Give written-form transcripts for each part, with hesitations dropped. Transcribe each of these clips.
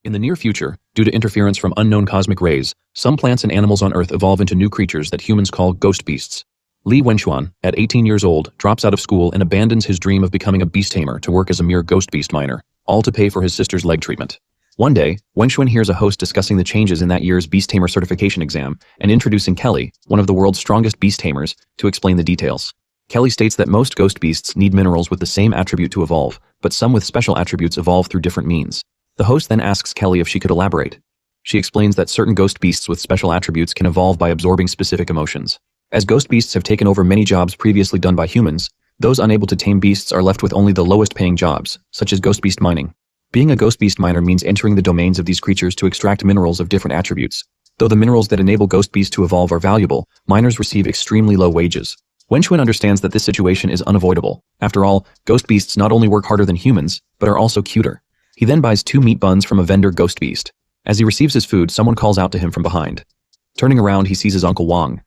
In the near future, due to interference from unknown cosmic rays, some plants and animals on Earth evolve into new creatures that humans call ghost beasts. Li Wenxuan, at 18 years old, drops out of school and abandons his dream of becoming a beast tamer to work as a mere ghost beast miner, all to pay for his sister's leg treatment. One day, Wenxuan hears a host discussing the changes in that year's beast tamer certification exam and introducing Kelly, one of the world's strongest beast tamers, to explain the details. Kelly states that most ghost beasts need minerals with the same attribute to evolve, but some with special attributes evolve through different means. The host then asks Kelly if she could elaborate. She explains that certain ghost beasts with special attributes can evolve by absorbing specific emotions. As ghost beasts have taken over many jobs previously done by humans, those unable to tame beasts are left with only the lowest paying jobs, such as ghost beast mining. Being a ghost beast miner means entering the domains of these creatures to extract minerals of different attributes. Though the minerals that enable ghost beasts to evolve are valuable, miners receive extremely low wages. Wenxuan understands that this situation is unavoidable. After all, ghost beasts not only work harder than humans, but are also cuter. He then buys 2 meat buns from a vendor ghost beast. As he receives his food, someone calls out to him from behind. Turning around, he sees his uncle Wang.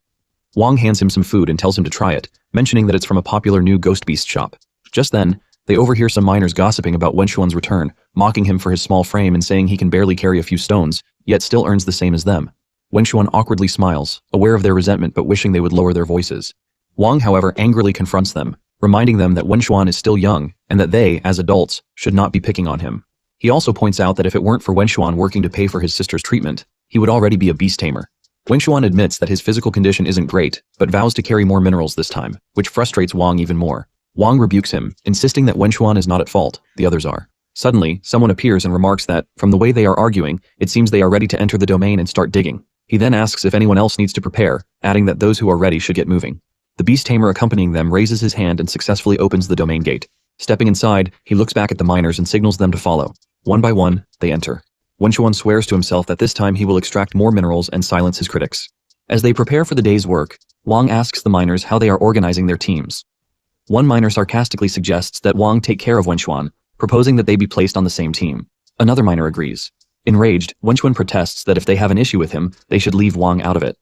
Wang hands him some food and tells him to try it, mentioning that it's from a popular new ghost beast shop. Just then, they overhear some miners gossiping about Wenxuan's return, mocking him for his small frame and saying he can barely carry a few stones, yet still earns the same as them. Wenxuan awkwardly smiles, aware of their resentment but wishing they would lower their voices. Wang, however, angrily confronts them, reminding them that Wenxuan is still young and that they, as adults, should not be picking on him. He also points out that if it weren't for Wenxuan working to pay for his sister's treatment, he would already be a beast tamer. Wenxuan admits that his physical condition isn't great, but vows to carry more minerals this time, which frustrates Wang even more. Wang rebukes him, insisting that Wenxuan is not at fault, the others are. Suddenly, someone appears and remarks that, from the way they are arguing, it seems they are ready to enter the domain and start digging. He then asks if anyone else needs to prepare, adding that those who are ready should get moving. The beast tamer accompanying them raises his hand and successfully opens the domain gate. Stepping inside, he looks back at the miners and signals them to follow. One by one, they enter. Wenxuan swears to himself that this time he will extract more minerals and silence his critics. As they prepare for the day's work, Wang asks the miners how they are organizing their teams. One miner sarcastically suggests that Wang take care of Wenxuan, proposing that they be placed on the same team. Another miner agrees. Enraged, Wenxuan protests that if they have an issue with him, they should leave Wang out of it.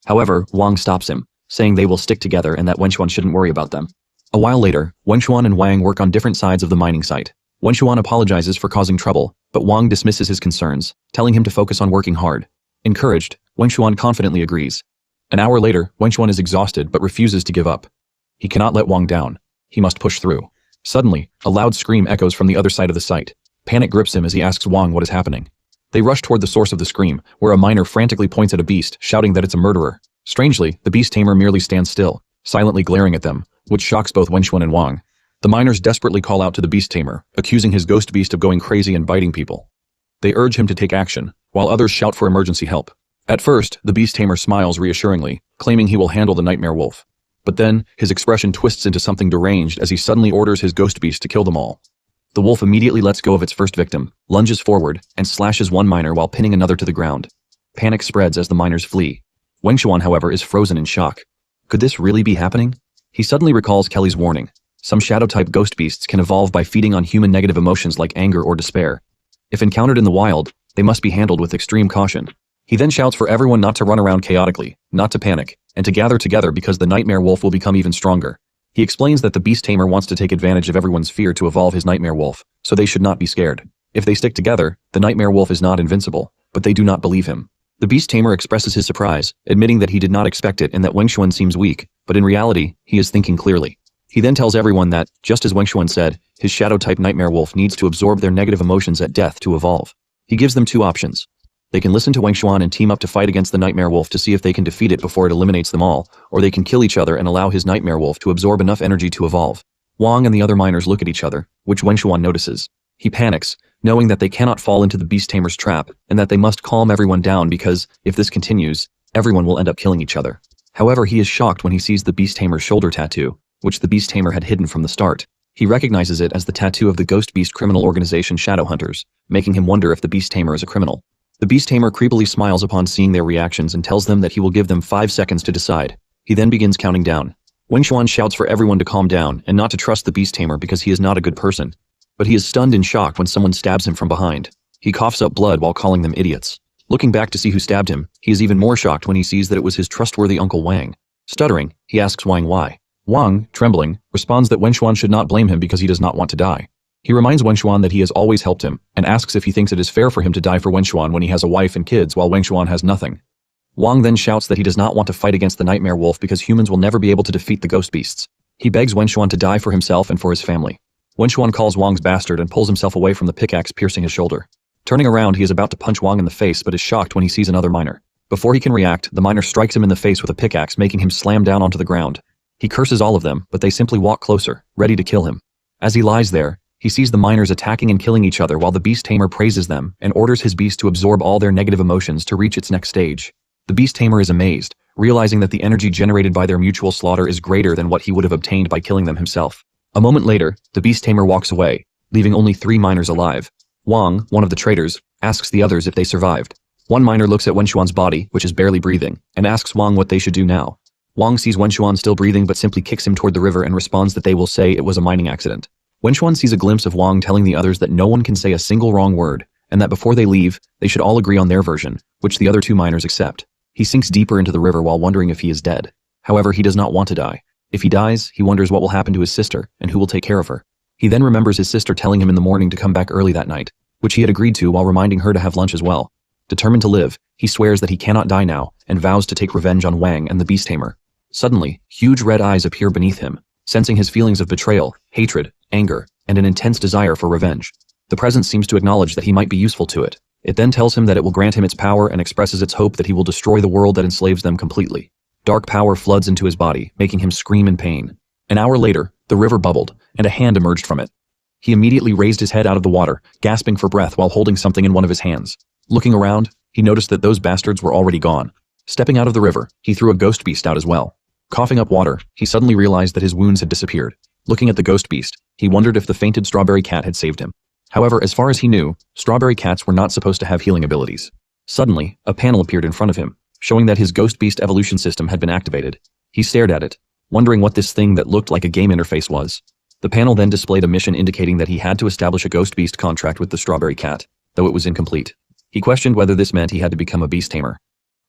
However, Wang stops him, saying they will stick together and that Wenxuan shouldn't worry about them. A while later, Wenxuan and Wang work on different sides of the mining site. Wenxuan apologizes for causing trouble, but Wang dismisses his concerns, telling him to focus on working hard. Encouraged, Wenxuan confidently agrees. An hour later, Wenxuan is exhausted but refuses to give up. He cannot let Wang down. He must push through. Suddenly, a loud scream echoes from the other side of the site. Panic grips him as he asks Wang what is happening. They rush toward the source of the scream, where a miner frantically points at a beast, shouting that it's a murderer. Strangely, the beast tamer merely stands still, silently glaring at them, which shocks both Wenxuan and Wang. The miners desperately call out to the beast tamer, accusing his ghost beast of going crazy and biting people. They urge him to take action, while others shout for emergency help. At first, the beast tamer smiles reassuringly, claiming he will handle the nightmare wolf. But then, his expression twists into something deranged as he suddenly orders his ghost beast to kill them all. The wolf immediately lets go of its first victim, lunges forward, and slashes one miner while pinning another to the ground. Panic spreads as the miners flee. Wenxuan, however, is frozen in shock. Could this really be happening? He suddenly recalls Kelly's warning. Some shadow-type ghost beasts can evolve by feeding on human negative emotions like anger or despair. If encountered in the wild, they must be handled with extreme caution. He then shouts for everyone not to run around chaotically, not to panic, and to gather together because the nightmare wolf will become even stronger. He explains that the beast tamer wants to take advantage of everyone's fear to evolve his nightmare wolf, so they should not be scared. If they stick together, the nightmare wolf is not invincible, but they do not believe him. The beast tamer expresses his surprise, admitting that he did not expect it and that Wenxuan seems weak, but in reality, he is thinking clearly. He then tells everyone that, just as Wenxuan said, his shadow-type nightmare wolf needs to absorb their negative emotions at death to evolve. He gives them 2 options. They can listen to Wenxuan and team up to fight against the nightmare wolf to see if they can defeat it before it eliminates them all, or they can kill each other and allow his nightmare wolf to absorb enough energy to evolve. Wang and the other miners look at each other, which Wenxuan notices. He panics, knowing that they cannot fall into the beast tamer's trap and that they must calm everyone down because, if this continues, everyone will end up killing each other. However, he is shocked when he sees the beast tamer's shoulder tattoo, which the beast tamer had hidden from the start. He recognizes it as the tattoo of the ghost beast criminal organization Shadowhunters, making him wonder if the beast tamer is a criminal. The beast tamer creepily smiles upon seeing their reactions and tells them that he will give them 5 seconds to decide. He then begins counting down. Wenxuan shouts for everyone to calm down and not to trust the beast tamer because he is not a good person. But he is stunned and shocked when someone stabs him from behind. He coughs up blood while calling them idiots. Looking back to see who stabbed him, he is even more shocked when he sees that it was his trustworthy uncle Wang. Stuttering, he asks Wang why. Wang, trembling, responds that Wenxuan should not blame him because he does not want to die. He reminds Wenxuan that he has always helped him, and asks if he thinks it is fair for him to die for Wenxuan when he has a wife and kids while Wenxuan has nothing. Wang then shouts that he does not want to fight against the nightmare wolf because humans will never be able to defeat the ghost beasts. He begs Wenxuan to die for himself and for his family. Wenxuan calls Wang's bastard and pulls himself away from the pickaxe piercing his shoulder. Turning around, he is about to punch Wang in the face but is shocked when he sees another miner. Before he can react, the miner strikes him in the face with a pickaxe, making him slam down onto the ground. He curses all of them, but they simply walk closer, ready to kill him. As he lies there, he sees the miners attacking and killing each other while the beast tamer praises them and orders his beast to absorb all their negative emotions to reach its next stage. The beast tamer is amazed, realizing that the energy generated by their mutual slaughter is greater than what he would have obtained by killing them himself. A moment later, the beast tamer walks away, leaving only 3 miners alive. Wang, one of the traders, asks the others if they survived. One miner looks at Wenxuan's body, which is barely breathing, and asks Wang what they should do now. Wang sees Wenxuan still breathing but simply kicks him toward the river and responds that they will say it was a mining accident. Wenxuan sees a glimpse of Wang telling the others that no one can say a single wrong word, and that before they leave, they should all agree on their version, which the other 2 miners accept. He sinks deeper into the river while wondering if he is dead. However, he does not want to die. If he dies, he wonders what will happen to his sister and who will take care of her. He then remembers his sister telling him in the morning to come back early that night, which he had agreed to while reminding her to have lunch as well. Determined to live, he swears that he cannot die now and vows to take revenge on Wang and the beast tamer. Suddenly, huge red eyes appear beneath him, sensing his feelings of betrayal, hatred, anger, and an intense desire for revenge. The presence seems to acknowledge that he might be useful to it. It then tells him that it will grant him its power and expresses its hope that he will destroy the world that enslaves them completely. Dark power floods into his body, making him scream in pain. An hour later, the river bubbled, and a hand emerged from it. He immediately raised his head out of the water, gasping for breath while holding something in one of his hands. Looking around, he noticed that those bastards were already gone. Stepping out of the river, he threw a ghost beast out as well. Coughing up water, he suddenly realized that his wounds had disappeared. Looking at the ghost beast, he wondered if the fainted strawberry cat had saved him. However, as far as he knew, strawberry cats were not supposed to have healing abilities. Suddenly, a panel appeared in front of him, showing that his ghost beast evolution system had been activated. He stared at it, wondering what this thing that looked like a game interface was. The panel then displayed a mission indicating that he had to establish a ghost beast contract with the strawberry cat, though it was incomplete. He questioned whether this meant he had to become a beast tamer.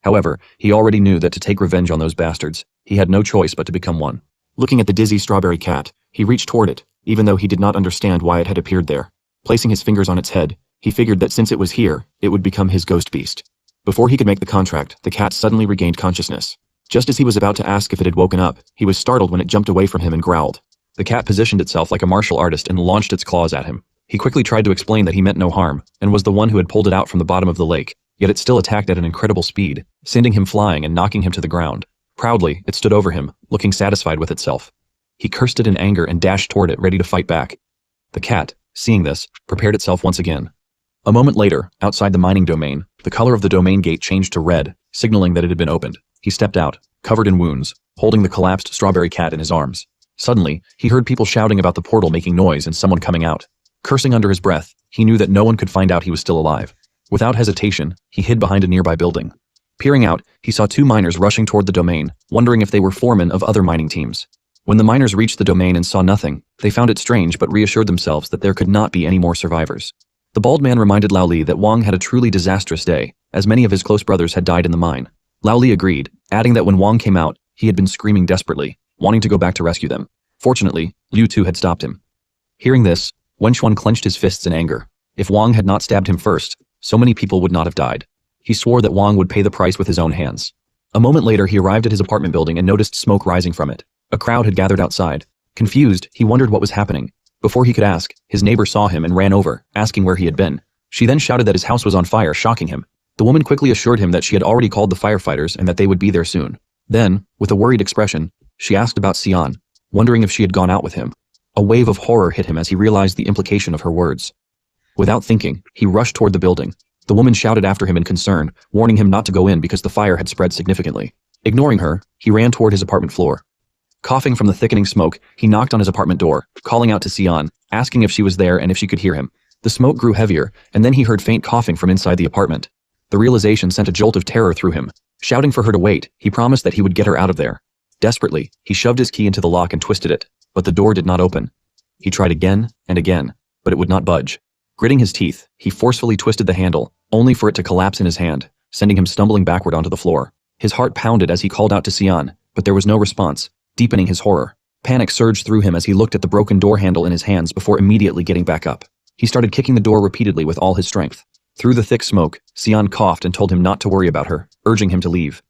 However, he already knew that to take revenge on those bastards, he had no choice but to become one. Looking at the dizzy strawberry cat, he reached toward it, even though he did not understand why it had appeared there. Placing his fingers on its head, he figured that since it was here, it would become his ghost beast. Before he could make the contract, the cat suddenly regained consciousness. Just as he was about to ask if it had woken up, he was startled when it jumped away from him and growled. The cat positioned itself like a martial artist and launched its claws at him. He quickly tried to explain that he meant no harm, and was the one who had pulled it out from the bottom of the lake, yet it still attacked at an incredible speed, sending him flying and knocking him to the ground. Proudly, it stood over him, looking satisfied with itself. He cursed it in anger and dashed toward it, ready to fight back. The cat, seeing this, prepared itself once again. A moment later, outside the mining domain, the color of the domain gate changed to red, signaling that it had been opened. He stepped out, covered in wounds, holding the collapsed strawberry cat in his arms. Suddenly, he heard people shouting about the portal making noise and someone coming out. Cursing under his breath, he knew that no one could find out he was still alive. Without hesitation, he hid behind a nearby building. Peering out, he saw 2 miners rushing toward the domain, wondering if they were foremen of other mining teams. When the miners reached the domain and saw nothing, they found it strange but reassured themselves that there could not be any more survivors. The bald man reminded Lao Li that Wang had a truly disastrous day, as many of his close brothers had died in the mine. Lao Li agreed, adding that when Wang came out, he had been screaming desperately, wanting to go back to rescue them. Fortunately, Liu Tu had stopped him. Hearing this, Wenxuan clenched his fists in anger. If Wang had not stabbed him first, so many people would not have died. He swore that Wang would pay the price with his own hands. A moment later, he arrived at his apartment building and noticed smoke rising from it. A crowd had gathered outside. Confused, he wondered what was happening. Before he could ask, his neighbor saw him and ran over, asking where he had been. She then shouted that his house was on fire, shocking him. The woman quickly assured him that she had already called the firefighters and that they would be there soon. Then, with a worried expression, she asked about Xian, wondering if she had gone out with him. A wave of horror hit him as he realized the implication of her words. Without thinking, he rushed toward the building. The woman shouted after him in concern, warning him not to go in because the fire had spread significantly. Ignoring her, he ran toward his apartment floor. Coughing from the thickening smoke, he knocked on his apartment door, calling out to Xian, asking if she was there and if she could hear him. The smoke grew heavier, and then he heard faint coughing from inside the apartment. The realization sent a jolt of terror through him. Shouting for her to wait, he promised that he would get her out of there. Desperately, he shoved his key into the lock and twisted it, but the door did not open. He tried again and again, but it would not budge. Gritting his teeth, he forcefully twisted the handle, only for it to collapse in his hand, sending him stumbling backward onto the floor. His heart pounded as he called out to Xian, but there was no response, deepening his horror. Panic surged through him as he looked at the broken door handle in his hands before immediately getting back up. He started kicking the door repeatedly with all his strength. Through the thick smoke, Xian coughed and told him not to worry about her, urging him to leave.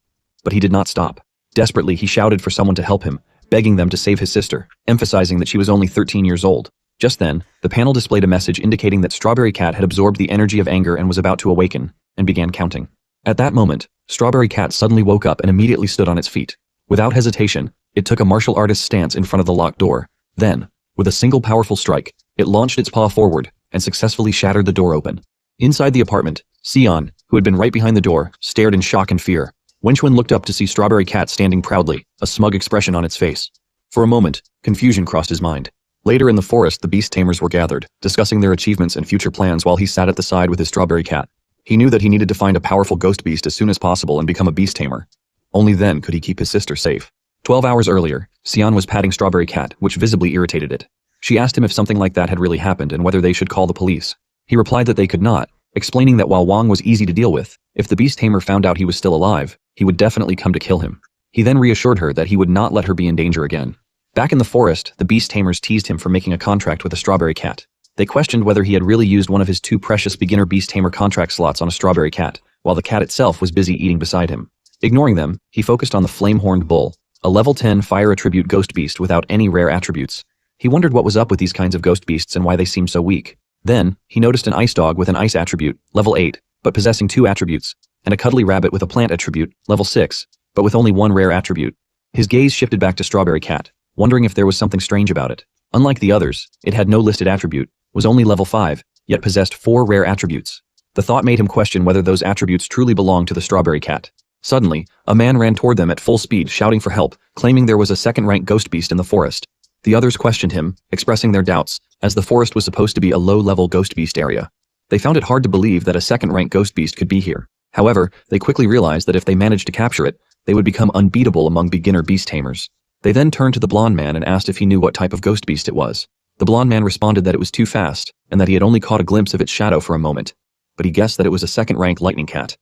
But he did not stop. Desperately, he shouted for someone to help him, begging them to save his sister, emphasizing that she was only 13 years old. Just then, the panel displayed a message indicating that Strawberry Cat had absorbed the energy of anger and was about to awaken, and began counting. At that moment, Strawberry Cat suddenly woke up and immediately stood on its feet. Without hesitation, it took a martial artist's stance in front of the locked door. Then, with a single powerful strike, it launched its paw forward and successfully shattered the door open. Inside the apartment, Xian, who had been right behind the door, stared in shock and fear. Wenchuan looked up to see Strawberry Cat standing proudly, a smug expression on its face. For a moment, confusion crossed his mind. Later in the forest, the beast tamers were gathered, discussing their achievements and future plans while he sat at the side with his Strawberry Cat. He knew that he needed to find a powerful ghost beast as soon as possible and become a beast tamer. Only then could he keep his sister safe. 12 hours earlier, Xian was patting Strawberry Cat, which visibly irritated it. She asked him if something like that had really happened and whether they should call the police. He replied that they could not, explaining that while Wang was easy to deal with, if the beast tamer found out he was still alive, he would definitely come to kill him. He then reassured her that he would not let her be in danger again. Back in the forest, the beast tamers teased him for making a contract with a Strawberry Cat. They questioned whether he had really used one of his 2 precious beginner beast tamer contract slots on a Strawberry Cat, while the cat itself was busy eating beside him. Ignoring them, he focused on the flame-horned bull, a level 10 fire attribute ghost beast without any rare attributes. He wondered what was up with these kinds of ghost beasts and why they seemed so weak. Then, he noticed an ice dog with an ice attribute, level 8, but possessing 2 attributes, and a cuddly rabbit with a plant attribute, level 6, but with only 1 rare attribute. His gaze shifted back to Strawberry Cat, wondering if there was something strange about it. Unlike the others, it had no listed attribute, was only level 5, yet possessed 4 rare attributes. The thought made him question whether those attributes truly belonged to the Strawberry Cat. Suddenly, a man ran toward them at full speed, shouting for help, claiming there was a second-rank ghost beast in the forest. The others questioned him, expressing their doubts, as the forest was supposed to be a low-level ghost beast area. They found it hard to believe that a second-rank ghost beast could be here. However, they quickly realized that if they managed to capture it, they would become unbeatable among beginner beast tamers. They then turned to the blonde man and asked if he knew what type of ghost beast it was. The blonde man responded that it was too fast, and that he had only caught a glimpse of its shadow for a moment. But he guessed that it was a second-rank lightning cat.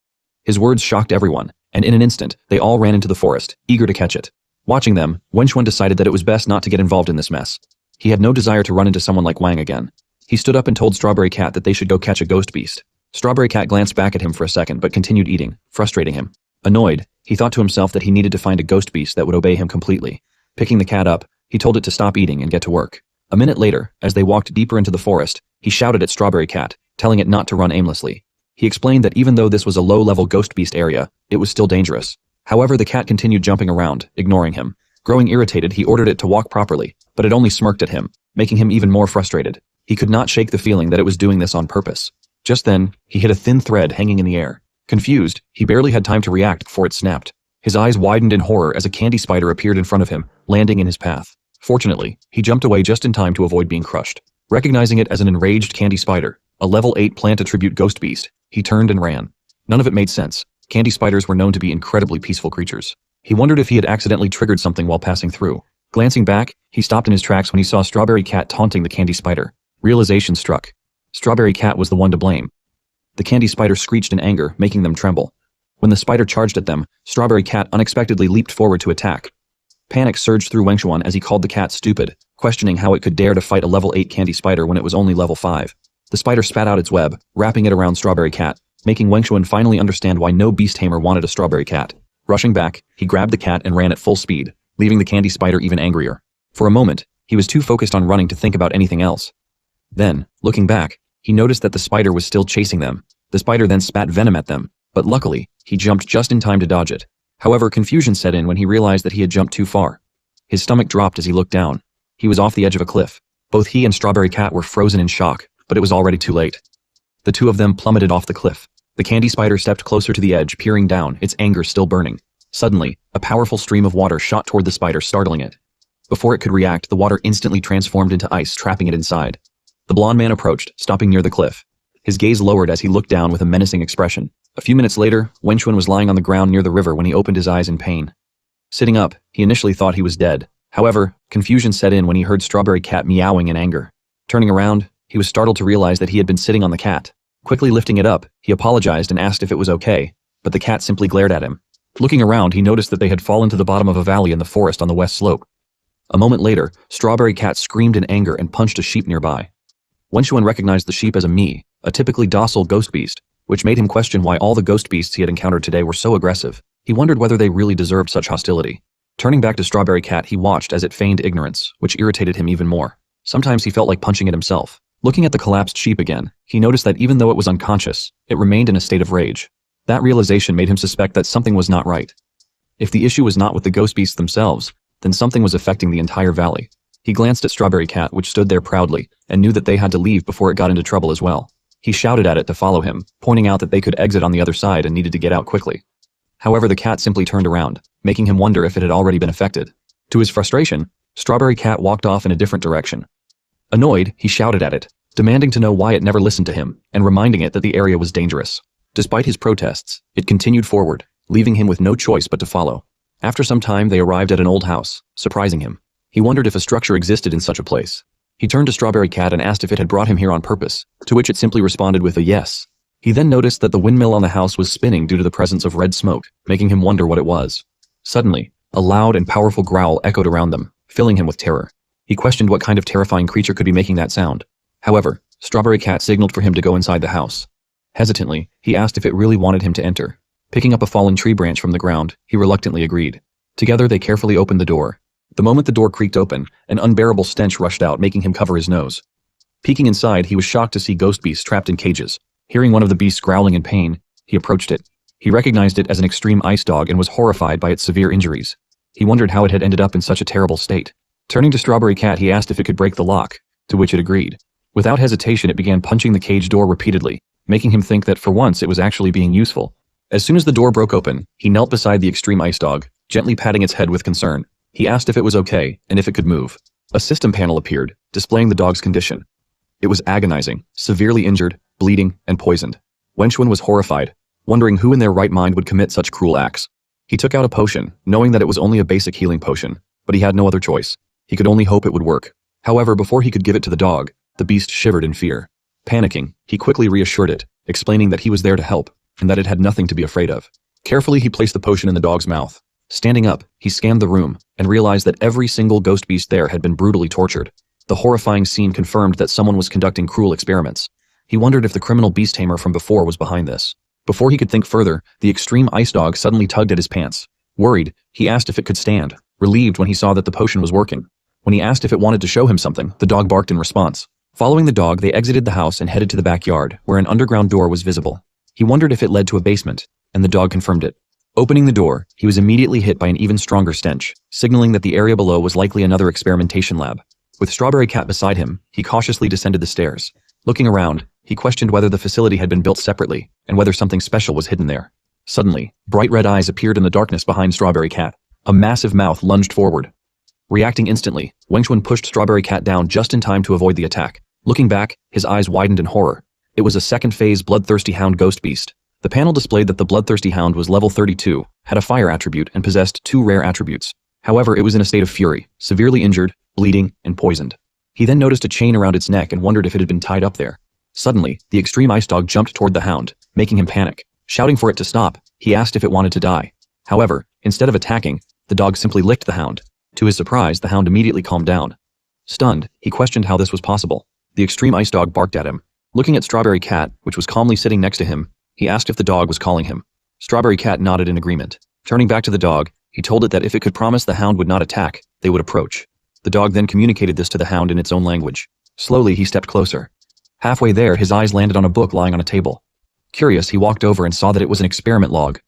His words shocked everyone, and in an instant, they all ran into the forest, eager to catch it. Watching them, Wenchuan decided that it was best not to get involved in this mess. He had no desire to run into someone like Wang again. He stood up and told Strawberry Cat that they should go catch a ghost beast. Strawberry Cat glanced back at him for a second but continued eating, frustrating him. Annoyed, he thought to himself that he needed to find a ghost beast that would obey him completely. Picking the cat up, he told it to stop eating and get to work. A minute later, as they walked deeper into the forest, he shouted at Strawberry Cat, telling it not to run aimlessly. He explained that even though this was a low-level ghost beast area, it was still dangerous. However, the cat continued jumping around, ignoring him. Growing irritated, he ordered it to walk properly, but it only smirked at him, making him even more frustrated. He could not shake the feeling that it was doing this on purpose. Just then, he hit a thin thread hanging in the air. Confused, he barely had time to react before it snapped. His eyes widened in horror as a candy spider appeared in front of him, landing in his path. Fortunately, he jumped away just in time to avoid being crushed. Recognizing it as an enraged candy spider, a level 8 plant attribute ghost beast, he turned and ran. None of it made sense. Candy spiders were known to be incredibly peaceful creatures. He wondered if he had accidentally triggered something while passing through. Glancing back, he stopped in his tracks when he saw Strawberry Cat taunting the candy spider. Realization struck. Strawberry Cat was the one to blame. The candy spider screeched in anger, making them tremble. When the spider charged at them, Strawberry Cat unexpectedly leaped forward to attack. Panic surged through Wenchuan as he called the cat stupid, questioning how it could dare to fight a level 8 candy spider when it was only level 5. The spider spat out its web, wrapping it around Strawberry Cat, making Wenchuan finally understand why no beast tamer wanted a Strawberry Cat. Rushing back, he grabbed the cat and ran at full speed, leaving the candy spider even angrier. For a moment, he was too focused on running to think about anything else. Then, looking back, he noticed that the spider was still chasing them. The spider then spat venom at them, but luckily, he jumped just in time to dodge it. However, confusion set in when he realized that he had jumped too far. His stomach dropped as he looked down. He was off the edge of a cliff. Both he and Strawberry Cat were frozen in shock, but it was already too late. The two of them plummeted off the cliff. The candy spider stepped closer to the edge, peering down, its anger still burning. Suddenly, a powerful stream of water shot toward the spider, startling it. Before it could react, the water instantly transformed into ice, trapping it inside. The blonde man approached, stopping near the cliff. His gaze lowered as he looked down with a menacing expression. A few minutes later, Wenchuan was lying on the ground near the river when he opened his eyes in pain. Sitting up, he initially thought he was dead. However, confusion set in when he heard Strawberry Cat meowing in anger. Turning around, he was startled to realize that he had been sitting on the cat. Quickly lifting it up, he apologized and asked if it was okay, but the cat simply glared at him. Looking around, he noticed that they had fallen to the bottom of a valley in the forest on the west slope. A moment later, Strawberry Cat screamed in anger and punched a sheep nearby. Wenchuan recognized the sheep as a typically docile ghost beast, which made him question why all the ghost beasts he had encountered today were so aggressive. He wondered whether they really deserved such hostility. Turning back to Strawberry Cat, he watched as it feigned ignorance, which irritated him even more. Sometimes he felt like punching it himself. Looking at the collapsed sheep again, he noticed that even though it was unconscious, it remained in a state of rage. That realization made him suspect that something was not right. If the issue was not with the ghost beasts themselves, then something was affecting the entire valley. He glanced at Strawberry Cat, which stood there proudly, and knew that they had to leave before it got into trouble as well. He shouted at it to follow him, pointing out that they could exit on the other side and needed to get out quickly. However, the cat simply turned around, making him wonder if it had already been affected. To his frustration, Strawberry Cat walked off in a different direction. Annoyed, he shouted at it, demanding to know why it never listened to him, and reminding it that the area was dangerous. Despite his protests, it continued forward, leaving him with no choice but to follow. After some time, they arrived at an old house, surprising him. He wondered if a structure existed in such a place. He turned to Strawberry Cat and asked if it had brought him here on purpose, to which it simply responded with a yes. He then noticed that the windmill on the house was spinning due to the presence of red smoke, making him wonder what it was. Suddenly, a loud and powerful growl echoed around them, filling him with terror. He questioned what kind of terrifying creature could be making that sound. However, Strawberry Cat signaled for him to go inside the house. Hesitantly, he asked if it really wanted him to enter. Picking up a fallen tree branch from the ground, he reluctantly agreed. Together, they carefully opened the door. The moment the door creaked open, an unbearable stench rushed out, making him cover his nose. Peeking inside, he was shocked to see ghost beasts trapped in cages. Hearing one of the beasts growling in pain, he approached it. He recognized it as an extreme ice dog and was horrified by its severe injuries. He wondered how it had ended up in such a terrible state. Turning to Strawberry Cat, he asked if it could break the lock, to which it agreed. Without hesitation, it began punching the cage door repeatedly, making him think that for once it was actually being useful. As soon as the door broke open, he knelt beside the extreme ice dog, gently patting its head with concern. He asked if it was okay and if it could move. A system panel appeared, displaying the dog's condition. It was agonizing, severely injured, bleeding, and poisoned. Wenchuan was horrified, wondering who in their right mind would commit such cruel acts. He took out a potion, knowing that it was only a basic healing potion, but he had no other choice. He could only hope it would work. However, before he could give it to the dog, the beast shivered in fear. Panicking, he quickly reassured it, explaining that he was there to help, and that it had nothing to be afraid of. Carefully, he placed the potion in the dog's mouth. Standing up, he scanned the room, and realized that every single ghost beast there had been brutally tortured. The horrifying scene confirmed that someone was conducting cruel experiments. He wondered if the criminal beast tamer from before was behind this. Before he could think further, the extreme ice dog suddenly tugged at his pants. Worried, he asked if it could stand, relieved when he saw that the potion was working. When he asked if it wanted to show him something, the dog barked in response. Following the dog, they exited the house and headed to the backyard, where an underground door was visible. He wondered if it led to a basement, and the dog confirmed it. Opening the door, he was immediately hit by an even stronger stench, signaling that the area below was likely another experimentation lab. With Strawberry Cat beside him, he cautiously descended the stairs. Looking around, he questioned whether the facility had been built separately, and whether something special was hidden there. Suddenly, bright red eyes appeared in the darkness behind Strawberry Cat. A massive mouth lunged forward. Reacting instantly, Wenchuan pushed Strawberry Cat down just in time to avoid the attack. Looking back, his eyes widened in horror. It was a second-phase bloodthirsty hound ghost beast. The panel displayed that the bloodthirsty hound was level 32, had a fire attribute, and possessed 2 rare attributes. However, it was in a state of fury, severely injured, bleeding, and poisoned. He then noticed a chain around its neck and wondered if it had been tied up there. Suddenly, the extreme ice dog jumped toward the hound, making him panic. Shouting for it to stop, he asked if it wanted to die. However, instead of attacking, the dog simply licked the hound. To his surprise, the hound immediately calmed down. Stunned, he questioned how this was possible. The extreme ice dog barked at him. Looking at Strawberry Cat, which was calmly sitting next to him, he asked if the dog was calling him. Strawberry Cat nodded in agreement. Turning back to the dog, he told it that if it could promise the hound would not attack, they would approach. The dog then communicated this to the hound in its own language. Slowly, he stepped closer. Halfway there, his eyes landed on a book lying on a table. Curious, he walked over and saw that it was an experiment log.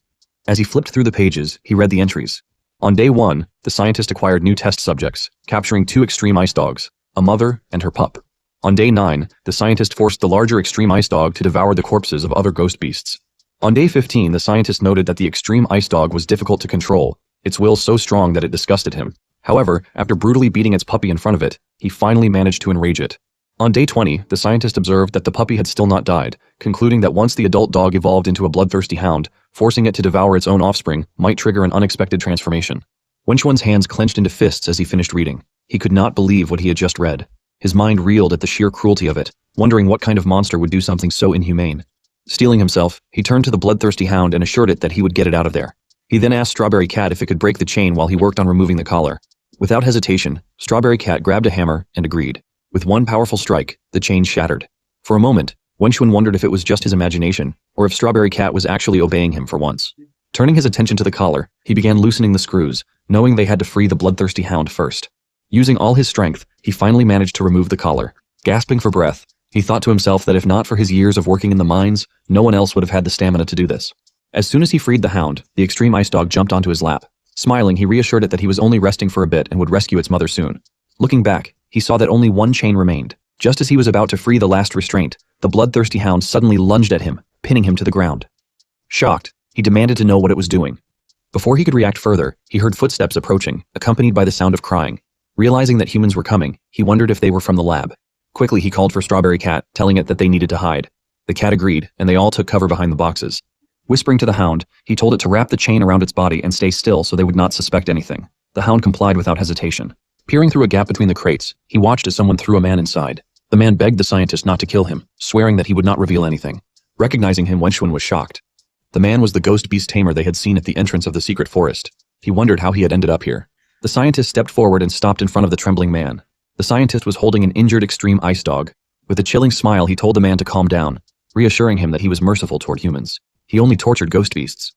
As he flipped through the pages, he read the entries. On day 1, the scientist acquired new test subjects, capturing 2 extreme ice dogs, a mother and her pup. On day 9, the scientist forced the larger extreme ice dog to devour the corpses of other ghost beasts. On day 15, the scientist noted that the extreme ice dog was difficult to control, its will so strong that it disgusted him. However, after brutally beating its puppy in front of it, he finally managed to enrage it. On day 20, the scientist observed that the puppy had still not died, concluding that once the adult dog evolved into a bloodthirsty hound, forcing it to devour its own offspring might trigger an unexpected transformation. Wenchuan's hands clenched into fists as he finished reading. He could not believe what he had just read. His mind reeled at the sheer cruelty of it, wondering what kind of monster would do something so inhumane. Steeling himself, he turned to the bloodthirsty hound and assured it that he would get it out of there. He then asked Strawberry Cat if it could break the chain while he worked on removing the collar. Without hesitation, Strawberry Cat grabbed a hammer and agreed. With one powerful strike, the chain shattered. For a moment, Wenxuan wondered if it was just his imagination, or if Strawberry Cat was actually obeying him for once. Turning his attention to the collar, he began loosening the screws, knowing they had to free the bloodthirsty hound first. Using all his strength, he finally managed to remove the collar. Gasping for breath, he thought to himself that if not for his years of working in the mines, no one else would have had the stamina to do this. As soon as he freed the hound, the extreme ice dog jumped onto his lap. Smiling, he reassured it that he was only resting for a bit and would rescue its mother soon. Looking back, he saw that only one chain remained. Just as he was about to free the last restraint, the bloodthirsty hound suddenly lunged at him, pinning him to the ground. Shocked, he demanded to know what it was doing. Before he could react further, he heard footsteps approaching, accompanied by the sound of crying. Realizing that humans were coming, he wondered if they were from the lab. Quickly, he called for Strawberry Cat, telling it that they needed to hide. The cat agreed, and they all took cover behind the boxes. Whispering to the hound, he told it to wrap the chain around its body and stay still so they would not suspect anything. The hound complied without hesitation. Peering through a gap between the crates, he watched as someone threw a man inside. The man begged the scientist not to kill him, swearing that he would not reveal anything. Recognizing him, Wenxuan was shocked. The man was the ghost beast tamer they had seen at the entrance of the secret forest. He wondered how he had ended up here. The scientist stepped forward and stopped in front of the trembling man. The scientist was holding an injured extreme ice dog. With a chilling smile, he told the man to calm down, reassuring him that he was merciful toward humans. He only tortured ghost beasts.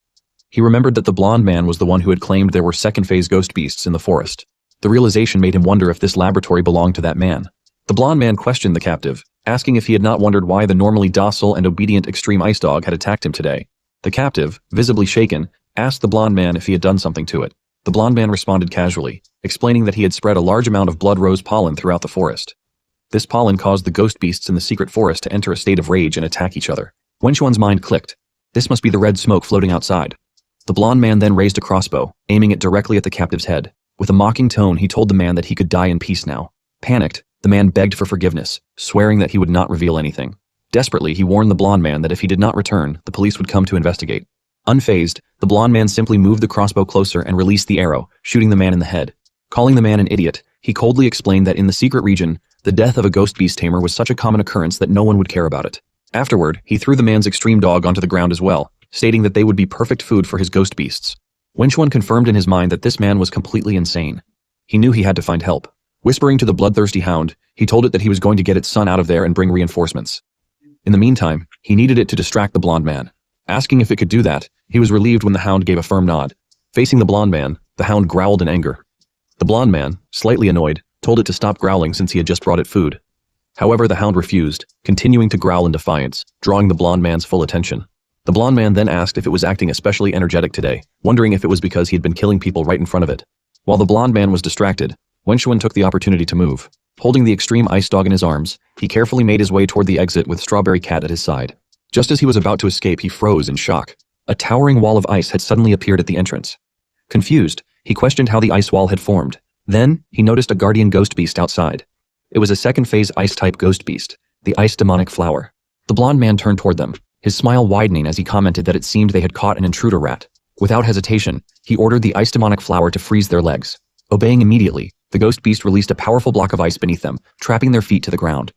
He remembered that the blonde man was the one who had claimed there were second-phase ghost beasts in the forest. The realization made him wonder if this laboratory belonged to that man. The blonde man questioned the captive, asking if he had not wondered why the normally docile and obedient extreme ice dog had attacked him today. The captive, visibly shaken, asked the blonde man if he had done something to it. The blonde man responded casually, explaining that he had spread a large amount of blood rose pollen throughout the forest. This pollen caused the ghost beasts in the secret forest to enter a state of rage and attack each other. Wenxuan's mind clicked. This must be the red smoke floating outside. The blonde man then raised a crossbow, aiming it directly at the captive's head. With a mocking tone, he told the man that he could die in peace now. Panicked, the man begged for forgiveness, swearing that he would not reveal anything. Desperately, he warned the blonde man that if he did not return, the police would come to investigate. Unfazed, the blonde man simply moved the crossbow closer and released the arrow, shooting the man in the head. Calling the man an idiot, he coldly explained that in the secret region, the death of a ghost beast tamer was such a common occurrence that no one would care about it. Afterward, he threw the man's extreme dog onto the ground as well, stating that they would be perfect food for his ghost beasts. Wenxuan confirmed in his mind that this man was completely insane. He knew he had to find help. Whispering to the bloodthirsty hound, he told it that he was going to get its son out of there and bring reinforcements. In the meantime, he needed it to distract the blonde man. Asking if it could do that, he was relieved when the hound gave a firm nod. Facing the blonde man, the hound growled in anger. The blonde man, slightly annoyed, told it to stop growling since he had just brought it food. However, the hound refused, continuing to growl in defiance, drawing the blonde man's full attention. The blonde man then asked if it was acting especially energetic today, wondering if it was because he had been killing people right in front of it. While the blonde man was distracted, Wenxuan took the opportunity to move. Holding the extreme ice dog in his arms, he carefully made his way toward the exit with Strawberry Cat at his side. Just as he was about to escape, he froze in shock. A towering wall of ice had suddenly appeared at the entrance. Confused, he questioned how the ice wall had formed. Then, he noticed a guardian ghost beast outside. It was a second-phase ice-type ghost beast, the ice demonic flower. The blonde man turned toward them, his smile widening as he commented that it seemed they had caught an intruder rat. Without hesitation, he ordered the ice demonic flower to freeze their legs. Obeying immediately, the ghost beast released a powerful block of ice beneath them, trapping their feet to the ground.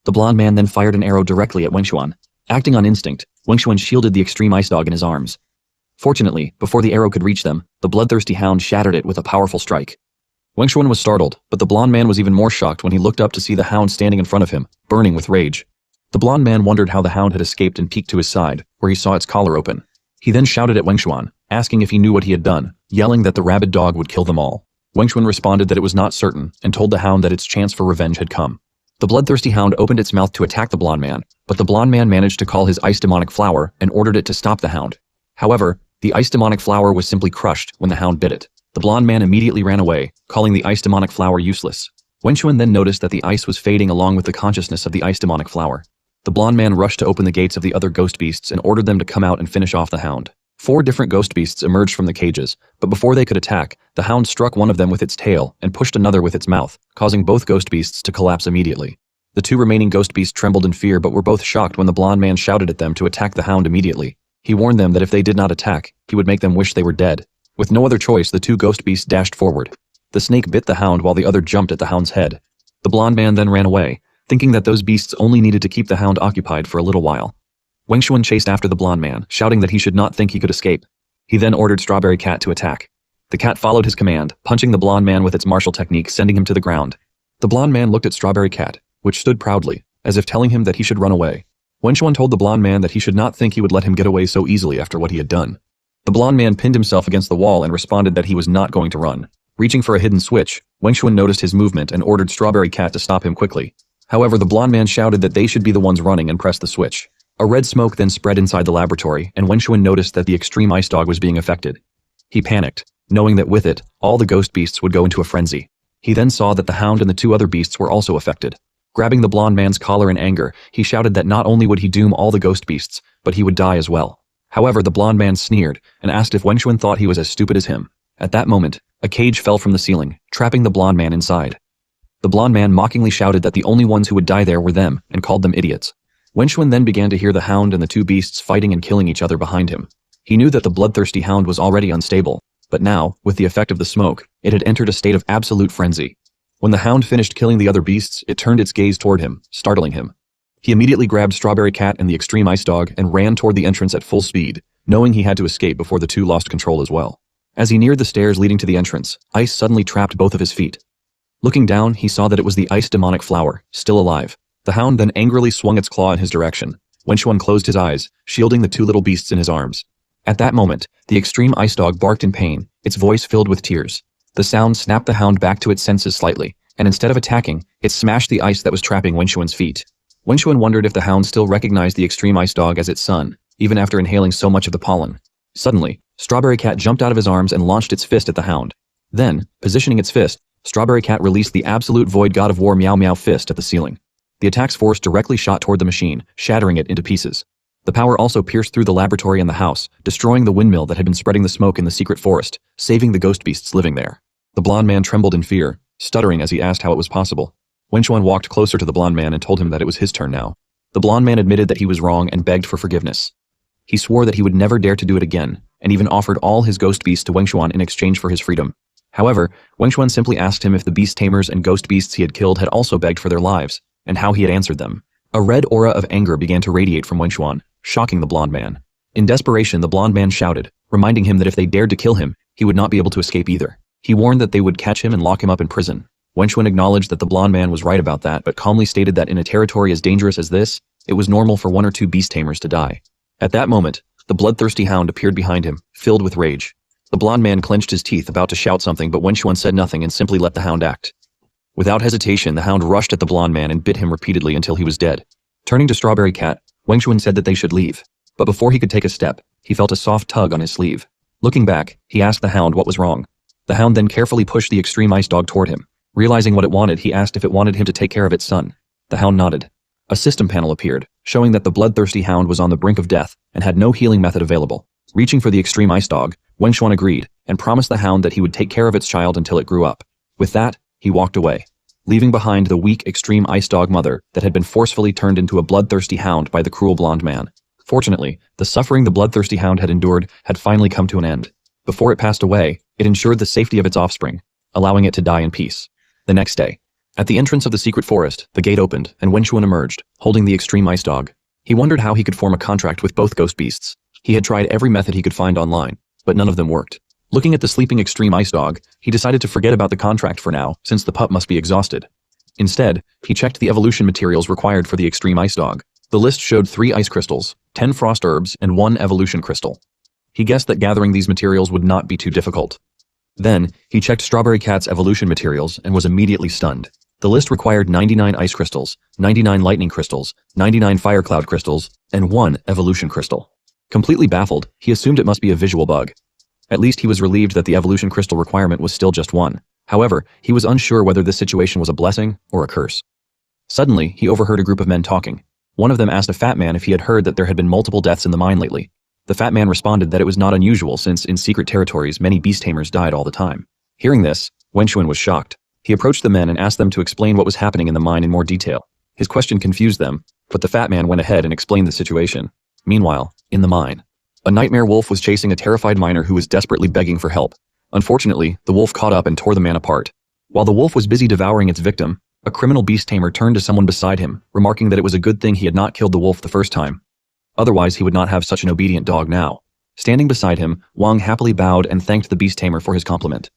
The blonde man then fired an arrow directly at Wenxuan. Acting on instinct, Wenxuan shielded the extreme ice dog in his arms. Fortunately, before the arrow could reach them, the bloodthirsty hound shattered it with a powerful strike. Wenxuan was startled, but the blonde man was even more shocked when he looked up to see the hound standing in front of him, burning with rage. The blonde man wondered how the hound had escaped and peeked to his side, where he saw its collar open. He then shouted at Wenxuan, asking if he knew what he had done, yelling that the rabid dog would kill them all. Wenxuan responded that it was not certain, and told the hound that its chance for revenge had come. The bloodthirsty hound opened its mouth to attack the blonde man, but the blonde man managed to call his ice demonic flower and ordered it to stop the hound. However, the ice demonic flower was simply crushed when the hound bit it. The blonde man immediately ran away, calling the ice demonic flower useless. Wenxuan then noticed that the ice was fading along with the consciousness of the ice demonic flower. The blonde man rushed to open the gates of the other ghost beasts and ordered them to come out and finish off the hound. 4 different ghost beasts emerged from the cages, but before they could attack, the hound struck one of them with its tail and pushed another with its mouth, causing both ghost beasts to collapse immediately. The 2 remaining ghost beasts trembled in fear but were both shocked when the blonde man shouted at them to attack the hound immediately. He warned them that if they did not attack, he would make them wish they were dead. With no other choice, the 2 ghost beasts dashed forward. The snake bit the hound while the other jumped at the hound's head. The blonde man then ran away, thinking that those beasts only needed to keep the hound occupied for a little while. Wenxuan chased after the blonde man, shouting that he should not think he could escape. He then ordered Strawberry Cat to attack. The cat followed his command, punching the blonde man with its martial technique, sending him to the ground. The blonde man looked at Strawberry Cat, which stood proudly, as if telling him that he should run away. Wenchuan told the blonde man that he should not think he would let him get away so easily after what he had done. The blonde man pinned himself against the wall and responded that he was not going to run. Reaching for a hidden switch, Wenchuan noticed his movement and ordered Strawberry Cat to stop him quickly. However, the blonde man shouted that they should be the ones running and pressed the switch. A red smoke then spread inside the laboratory, and Wenchuan noticed that the extreme ice dog was being affected. He panicked, knowing that with it, all the ghost beasts would go into a frenzy. He then saw that the hound and the two other beasts were also affected. Grabbing the blonde man's collar in anger, he shouted that not only would he doom all the ghost beasts, but he would die as well. However, the blonde man sneered and asked if Wenchuan thought he was as stupid as him. At that moment, a cage fell from the ceiling, trapping the blonde man inside. The blonde man mockingly shouted that the only ones who would die there were them and called them idiots. Wenchuan then began to hear the hound and the two beasts fighting and killing each other behind him. He knew that the bloodthirsty hound was already unstable, but now, with the effect of the smoke, it had entered a state of absolute frenzy. When the hound finished killing the other beasts, it turned its gaze toward him, startling him. He immediately grabbed Strawberry Cat and the extreme ice dog and ran toward the entrance at full speed, knowing he had to escape before the two lost control as well. As he neared the stairs leading to the entrance, ice suddenly trapped both of his feet. Looking down, he saw that it was the ice demonic flower, still alive. The hound then angrily swung its claw in his direction. Wenchuan closed his eyes, shielding the two little beasts in his arms. At that moment, the extreme ice dog barked in pain, its voice filled with tears. The sound snapped the hound back to its senses slightly, and instead of attacking, it smashed the ice that was trapping Wenchuan's feet. Wenchuan wondered if the hound still recognized the extreme ice dog as its son, even after inhaling so much of the pollen. Suddenly, Strawberry Cat jumped out of his arms and launched its fist at the hound. Then, positioning its fist, Strawberry Cat released the absolute void god of war Meow Meow fist at the ceiling. The attack's force directly shot toward the machine, shattering it into pieces. The power also pierced through the laboratory and the house, destroying the windmill that had been spreading the smoke in the secret forest, saving the ghost beasts living there. The blonde man trembled in fear, stuttering as he asked how it was possible. Wenchuan walked closer to the blonde man and told him that it was his turn now. The blonde man admitted that he was wrong and begged for forgiveness. He swore that he would never dare to do it again, and even offered all his ghost beasts to Wenchuan in exchange for his freedom. However, Wenchuan simply asked him if the beast tamers and ghost beasts he had killed had also begged for their lives, and how he had answered them. A red aura of anger began to radiate from Wenchuan, shocking the blonde man. In desperation, the blonde man shouted, reminding him that if they dared to kill him, he would not be able to escape either. He warned that they would catch him and lock him up in prison. Wenchuan acknowledged that the blonde man was right about that, but calmly stated that in a territory as dangerous as this, it was normal for one or two beast tamers to die. At that moment, the bloodthirsty hound appeared behind him, filled with rage. The blonde man clenched his teeth, about to shout something, but Wenchuan said nothing and simply let the hound act. Without hesitation, the hound rushed at the blonde man and bit him repeatedly until he was dead. Turning to Strawberry Cat, Wenchuan said that they should leave. But before he could take a step, he felt a soft tug on his sleeve. Looking back, he asked the hound what was wrong. The hound then carefully pushed the extreme ice dog toward him. Realizing what it wanted, he asked if it wanted him to take care of its son. The hound nodded. A system panel appeared, showing that the bloodthirsty hound was on the brink of death and had no healing method available. Reaching for the extreme ice dog, Wenchuan agreed and promised the hound that he would take care of its child until it grew up. With that, he walked away, leaving behind the weak extreme ice dog mother that had been forcefully turned into a bloodthirsty hound by the cruel blonde man. Fortunately, the suffering the bloodthirsty hound had endured had finally come to an end. Before it passed away, it ensured the safety of its offspring, allowing it to die in peace. The next day, at the entrance of the secret forest, the gate opened and Wenchuan emerged, holding the extreme ice dog. He wondered how he could form a contract with both ghost beasts. He had tried every method he could find online, but none of them worked. Looking at the sleeping extreme ice dog, he decided to forget about the contract for now, since the pup must be exhausted. Instead, he checked the evolution materials required for the extreme ice dog. The list showed 3 ice crystals, 10 frost herbs, and 1 evolution crystal. He guessed that gathering these materials would not be too difficult. Then, he checked Strawberry Cat's evolution materials and was immediately stunned. The list required 99 ice crystals, 99 lightning crystals, 99 fire cloud crystals, and 1 evolution crystal. Completely baffled, he assumed it must be a visual bug. At least he was relieved that the evolution crystal requirement was still just 1. However, he was unsure whether this situation was a blessing or a curse. Suddenly, he overheard a group of men talking. One of them asked a fat man if he had heard that there had been multiple deaths in the mine lately. The fat man responded that it was not unusual since in secret territories many beast tamers died all the time. Hearing this, Wenchuan was shocked. He approached the men and asked them to explain what was happening in the mine in more detail. His question confused them, but the fat man went ahead and explained the situation. Meanwhile, in the mine, a nightmare wolf was chasing a terrified miner who was desperately begging for help. Unfortunately, the wolf caught up and tore the man apart. While the wolf was busy devouring its victim, a criminal beast tamer turned to someone beside him, remarking that it was a good thing he had not killed the wolf the first time. Otherwise, he would not have such an obedient dog now. Standing beside him, Wang happily bowed and thanked the beast tamer for his compliment.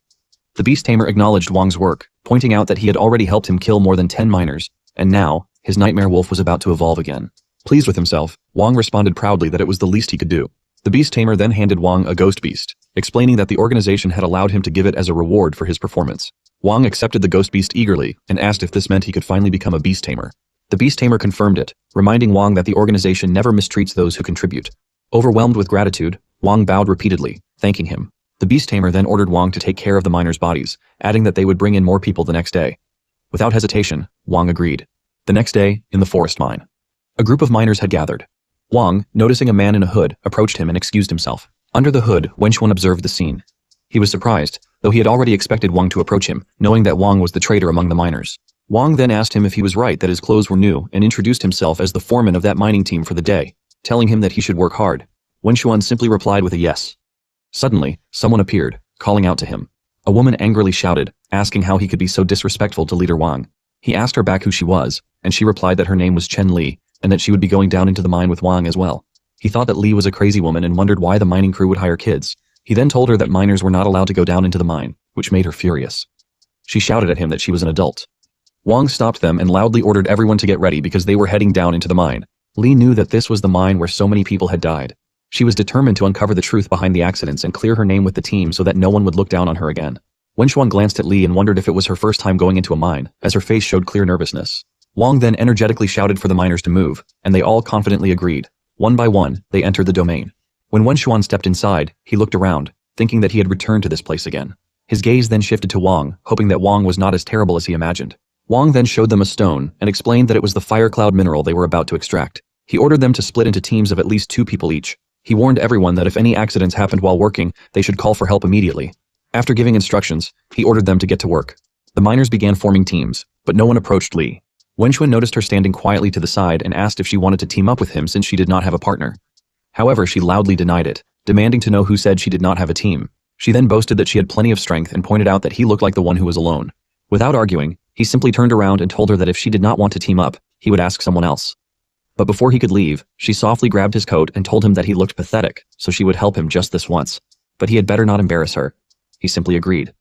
The beast tamer acknowledged Wang's work, pointing out that he had already helped him kill more than 10 miners, and now, his nightmare wolf was about to evolve again. Pleased with himself, Wang responded proudly that it was the least he could do. The beast tamer then handed Wang a ghost beast, explaining that the organization had allowed him to give it as a reward for his performance. Wang accepted the ghost beast eagerly and asked if this meant he could finally become a beast tamer. The beast tamer confirmed it, reminding Wang that the organization never mistreats those who contribute. Overwhelmed with gratitude, Wang bowed repeatedly, thanking him. The beast tamer then ordered Wang to take care of the miners' bodies, adding that they would bring in more people the next day. Without hesitation, Wang agreed. The next day, in the forest mine, a group of miners had gathered. Wang, noticing a man in a hood, approached him and excused himself. Under the hood, Wenchuan observed the scene. He was surprised, though he had already expected Wang to approach him, knowing that Wang was the traitor among the miners. Wang then asked him if he was right that his clothes were new and introduced himself as the foreman of that mining team for the day, telling him that he should work hard. Wenchuan simply replied with a yes. Suddenly, someone appeared, calling out to him. A woman angrily shouted, asking how he could be so disrespectful to leader Wang. He asked her back who she was, and she replied that her name was Chen Li, and that she would be going down into the mine with Wang as well. He thought that Li was a crazy woman and wondered why the mining crew would hire kids. He then told her that miners were not allowed to go down into the mine, which made her furious. She shouted at him that she was an adult. Wang stopped them and loudly ordered everyone to get ready because they were heading down into the mine. Li knew that this was the mine where so many people had died. She was determined to uncover the truth behind the accidents and clear her name with the team so that no one would look down on her again. Wenchuan glanced at Li and wondered if it was her first time going into a mine, as her face showed clear nervousness. Wang then energetically shouted for the miners to move, and they all confidently agreed. One by one, they entered the domain. When Wenchuan stepped inside, he looked around, thinking that he had returned to this place again. His gaze then shifted to Wang, hoping that Wang was not as terrible as he imagined. Wang then showed them a stone and explained that it was the fire cloud mineral they were about to extract. He ordered them to split into teams of at least 2 people each. He warned everyone that if any accidents happened while working, they should call for help immediately. After giving instructions, he ordered them to get to work. The miners began forming teams, but no one approached Li. Wenchuan noticed her standing quietly to the side and asked if she wanted to team up with him since she did not have a partner. However, she loudly denied it, demanding to know who said she did not have a team. She then boasted that she had plenty of strength and pointed out that he looked like the one who was alone. Without arguing, he simply turned around and told her that if she did not want to team up, he would ask someone else. But before he could leave, she softly grabbed his coat and told him that he looked pathetic, so she would help him just this once. But he had better not embarrass her. He simply agreed.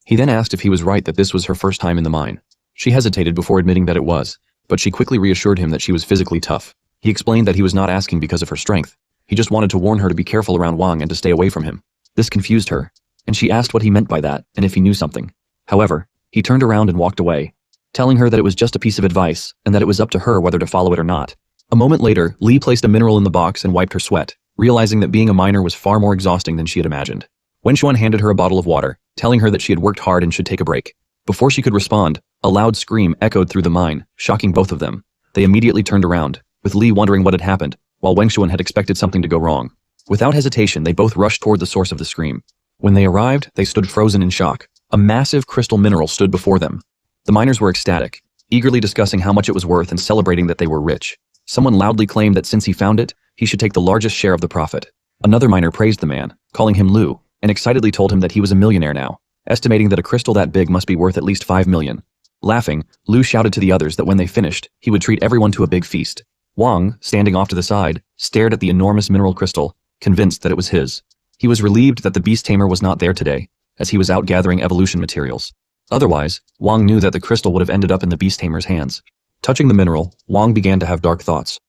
He then asked if he was right that this was her first time in the mine. She hesitated before admitting that it was, but she quickly reassured him that she was physically tough. He explained that he was not asking because of her strength. He just wanted to warn her to be careful around Wang and to stay away from him. This confused her, and she asked what he meant by that and if he knew something. However, he turned around and walked away, telling her that it was just a piece of advice and that it was up to her whether to follow it or not. A moment later, Li placed a mineral in the box and wiped her sweat, realizing that being a miner was far more exhausting than she had imagined. Wenchuan handed her a bottle of water, telling her that she had worked hard and should take a break. Before she could respond, a loud scream echoed through the mine, shocking both of them. They immediately turned around, with Li wondering what had happened, while Wenchuan had expected something to go wrong. Without hesitation, they both rushed toward the source of the scream. When they arrived, they stood frozen in shock. A massive crystal mineral stood before them. The miners were ecstatic, eagerly discussing how much it was worth and celebrating that they were rich. Someone loudly claimed that since he found it, he should take the largest share of the profit. Another miner praised the man, calling him Lu, and excitedly told him that he was a millionaire now, estimating that a crystal that big must be worth at least 5 million. Laughing, Lu shouted to the others that when they finished, he would treat everyone to a big feast. Wang, standing off to the side, stared at the enormous mineral crystal, convinced that it was his. He was relieved that the beast tamer was not there today, as he was out gathering evolution materials. Otherwise, Wang knew that the crystal would have ended up in the beast tamer's hands. Touching the mineral, Wang began to have dark thoughts.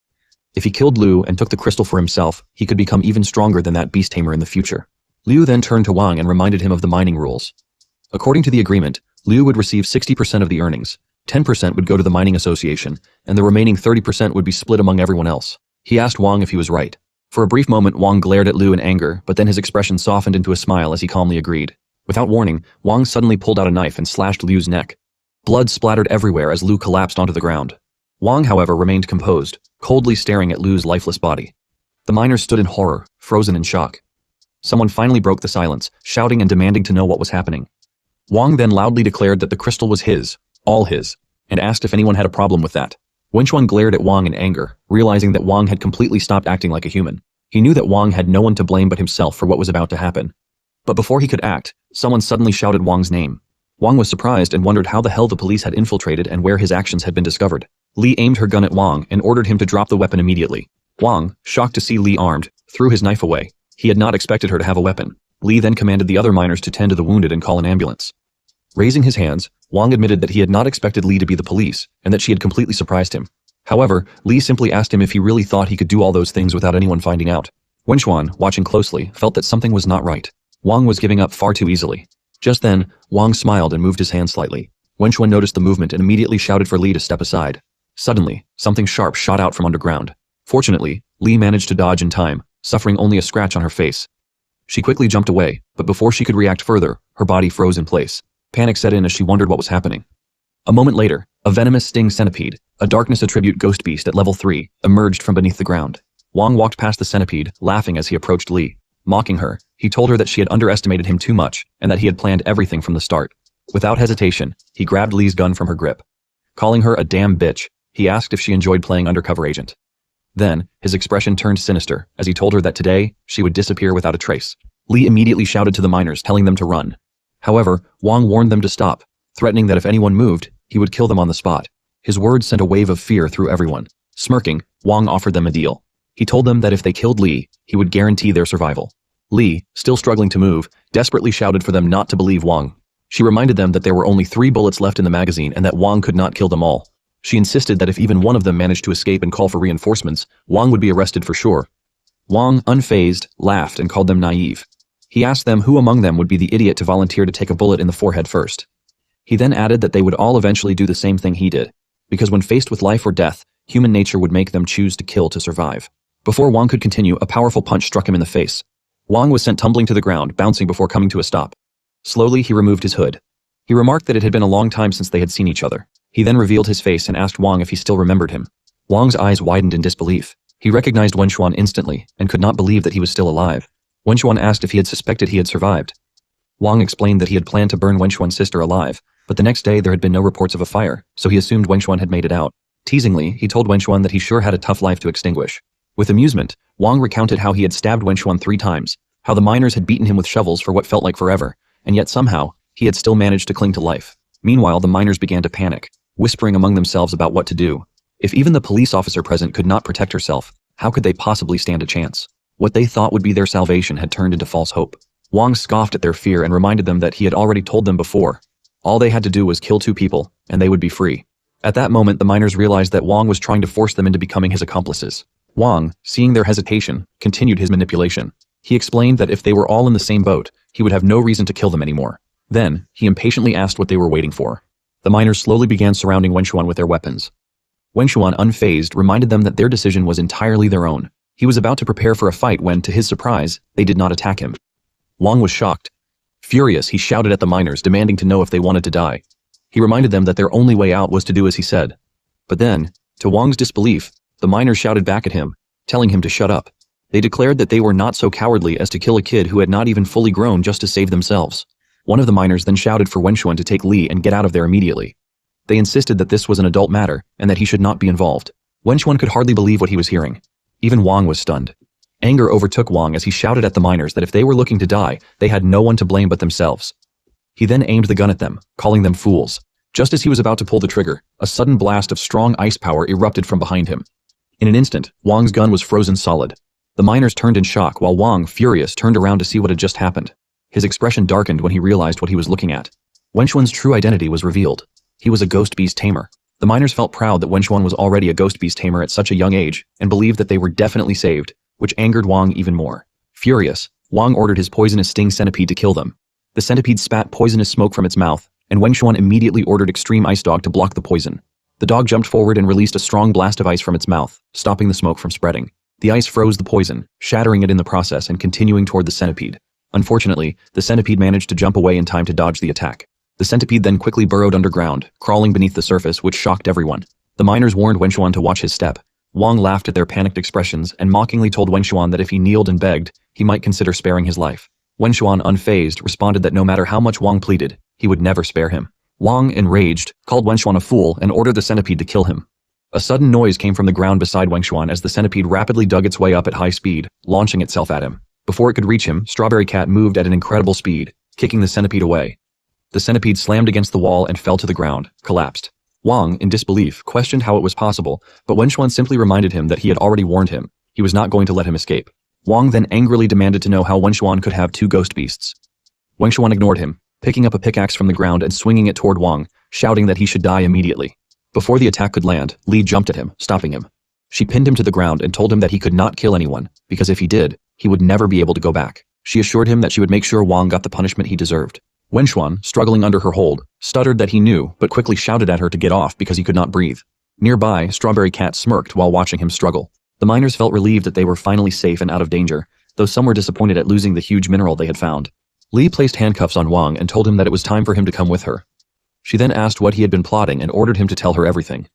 If he killed Liu and took the crystal for himself, he could become even stronger than that beast tamer in the future. Liu then turned to Wang and reminded him of the mining rules. According to the agreement, Liu would receive 60% of the earnings, 10% would go to the mining association, and the remaining 30% would be split among everyone else. He asked Wang if he was right. For a brief moment, Wang glared at Liu in anger, but then his expression softened into a smile as he calmly agreed. Without warning, Wang suddenly pulled out a knife and slashed Liu's neck. Blood splattered everywhere as Liu collapsed onto the ground. Wang, however, remained composed, coldly staring at Liu's lifeless body. The miners stood in horror, frozen in shock. Someone finally broke the silence, shouting and demanding to know what was happening. Wang then loudly declared that the crystal was his, all his, and asked if anyone had a problem with that. Wenchuan glared at Wang in anger, realizing that Wang had completely stopped acting like a human. He knew that Wang had no one to blame but himself for what was about to happen. But before he could act, someone suddenly shouted Wang's name. Wang was surprised and wondered how the hell the police had infiltrated and where his actions had been discovered. Li aimed her gun at Wang and ordered him to drop the weapon immediately. Wang, shocked to see Li armed, threw his knife away. He had not expected her to have a weapon. Li then commanded the other miners to tend to the wounded and call an ambulance. Raising his hands, Wang admitted that he had not expected Li to be the police, and that she had completely surprised him. However, Li simply asked him if he really thought he could do all those things without anyone finding out. Wenxuan, watching closely, felt that something was not right. Wang was giving up far too easily. Just then, Wang smiled and moved his hand slightly. Wenxuan noticed the movement and immediately shouted for Li to step aside. Suddenly, something sharp shot out from underground. Fortunately, Li managed to dodge in time, suffering only a scratch on her face. She quickly jumped away, but before she could react further, her body froze in place. Panic set in as she wondered what was happening. A moment later, a venomous sting centipede, a darkness attribute ghost beast at level 3, emerged from beneath the ground. Wang walked past the centipede, laughing as he approached Li. Mocking her, he told her that she had underestimated him too much and that he had planned everything from the start. Without hesitation, he grabbed Li's gun from her grip. Calling her a damn bitch, he asked if she enjoyed playing undercover agent. Then, his expression turned sinister as he told her that today, she would disappear without a trace. Li immediately shouted to the miners, telling them to run. However, Wang warned them to stop, threatening that if anyone moved, he would kill them on the spot. His words sent a wave of fear through everyone. Smirking, Wang offered them a deal. He told them that if they killed Li, he would guarantee their survival. Li, still struggling to move, desperately shouted for them not to believe Wang. She reminded them that there were only 3 bullets left in the magazine and that Wang could not kill them all. She insisted that if even one of them managed to escape and call for reinforcements, Wang would be arrested for sure. Wang, unfazed, laughed and called them naive. He asked them who among them would be the idiot to volunteer to take a bullet in the forehead first. He then added that they would all eventually do the same thing he did, because when faced with life or death, human nature would make them choose to kill to survive. Before Wang could continue, a powerful punch struck him in the face. Wang was sent tumbling to the ground, bouncing before coming to a stop. Slowly, he removed his hood. He remarked that it had been a long time since they had seen each other. He then revealed his face and asked Wang if he still remembered him. Wang's eyes widened in disbelief. He recognized Wenxuan instantly and could not believe that he was still alive. Wenxuan asked if he had suspected he had survived. Wang explained that he had planned to burn Wenxuan's sister alive, but the next day there had been no reports of a fire, so he assumed Wenxuan had made it out. Teasingly, he told Wenxuan that he sure had a tough life to extinguish. With amusement, Wang recounted how he had stabbed Wenxuan 3 times, how the miners had beaten him with shovels for what felt like forever, and yet somehow, he had still managed to cling to life. Meanwhile, the miners began to panic, whispering among themselves about what to do. If even the police officer present could not protect herself, how could they possibly stand a chance? What they thought would be their salvation had turned into false hope. Wang scoffed at their fear and reminded them that he had already told them before. All they had to do was kill 2 people, and they would be free. At that moment, the miners realized that Wang was trying to force them into becoming his accomplices. Wang, seeing their hesitation, continued his manipulation. He explained that if they were all in the same boat, he would have no reason to kill them anymore. Then, he impatiently asked what they were waiting for. The miners slowly began surrounding Wenxuan with their weapons. Wenxuan, unfazed, reminded them that their decision was entirely their own. He was about to prepare for a fight when, to his surprise, they did not attack him. Wang was shocked. Furious, he shouted at the miners, demanding to know if they wanted to die. He reminded them that their only way out was to do as he said. But then, to Wang's disbelief, the miners shouted back at him, telling him to shut up. They declared that they were not so cowardly as to kill a kid who had not even fully grown just to save themselves. One of the miners then shouted for Wenxuan to take Li and get out of there immediately. They insisted that this was an adult matter and that he should not be involved. Wenxuan could hardly believe what he was hearing. Even Wang was stunned. Anger overtook Wang as he shouted at the miners that if they were looking to die, they had no one to blame but themselves. He then aimed the gun at them, calling them fools. Just as he was about to pull the trigger, a sudden blast of strong ice power erupted from behind him. In an instant, Wang's gun was frozen solid. The miners turned in shock while Wang, furious, turned around to see what had just happened. His expression darkened when he realized what he was looking at. Wenxuan's true identity was revealed. He was a ghost beast tamer. The miners felt proud that Wenxuan was already a ghost beast tamer at such a young age and believed that they were definitely saved, which angered Wang even more. Furious, Wang ordered his poisonous sting centipede to kill them. The centipede spat poisonous smoke from its mouth, and Wenxuan immediately ordered Extreme Ice Dog to block the poison. The dog jumped forward and released a strong blast of ice from its mouth, stopping the smoke from spreading. The ice froze the poison, shattering it in the process and continuing toward the centipede. Unfortunately, the centipede managed to jump away in time to dodge the attack. The centipede then quickly burrowed underground, crawling beneath the surface, which shocked everyone. The miners warned Wenxuan to watch his step. Wang laughed at their panicked expressions and mockingly told Wenxuan that if he kneeled and begged, he might consider sparing his life. Wenxuan, unfazed, responded that no matter how much Wang pleaded, he would never spare him. Wang, enraged, called Wenxuan a fool and ordered the centipede to kill him. A sudden noise came from the ground beside Wenxuan as the centipede rapidly dug its way up at high speed, launching itself at him. Before it could reach him, Strawberry Cat moved at an incredible speed, kicking the centipede away. The centipede slammed against the wall and fell to the ground, collapsed. Wang, in disbelief, questioned how it was possible, but Wenxuan simply reminded him that he had already warned him. He was not going to let him escape. Wang then angrily demanded to know how Wenxuan could have two ghost beasts. Wenxuan ignored him, picking up a pickaxe from the ground and swinging it toward Wang, shouting that he should die immediately. Before the attack could land, Li jumped at him, stopping him. She pinned him to the ground and told him that he could not kill anyone, because if he did, he would never be able to go back. She assured him that she would make sure Wang got the punishment he deserved. Wenxuan, struggling under her hold, stuttered that he knew, but quickly shouted at her to get off because he could not breathe. Nearby, Strawberry Cat smirked while watching him struggle. The miners felt relieved that they were finally safe and out of danger, though some were disappointed at losing the huge mineral they had found. Li placed handcuffs on Wang and told him that it was time for him to come with her. She then asked what he had been plotting and ordered him to tell her everything.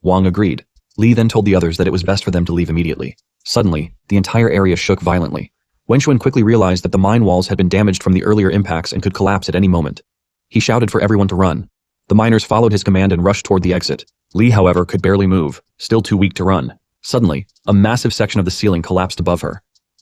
Wang agreed. Li then told the others that it was best for them to leave immediately. Suddenly, the entire area shook violently. Wenxuan quickly realized that the mine walls had been damaged from the earlier impacts and could collapse at any moment. He shouted for everyone to run. The miners followed his command and rushed toward the exit. Li, however, could barely move, still too weak to run. Suddenly, a massive section of the ceiling collapsed above her.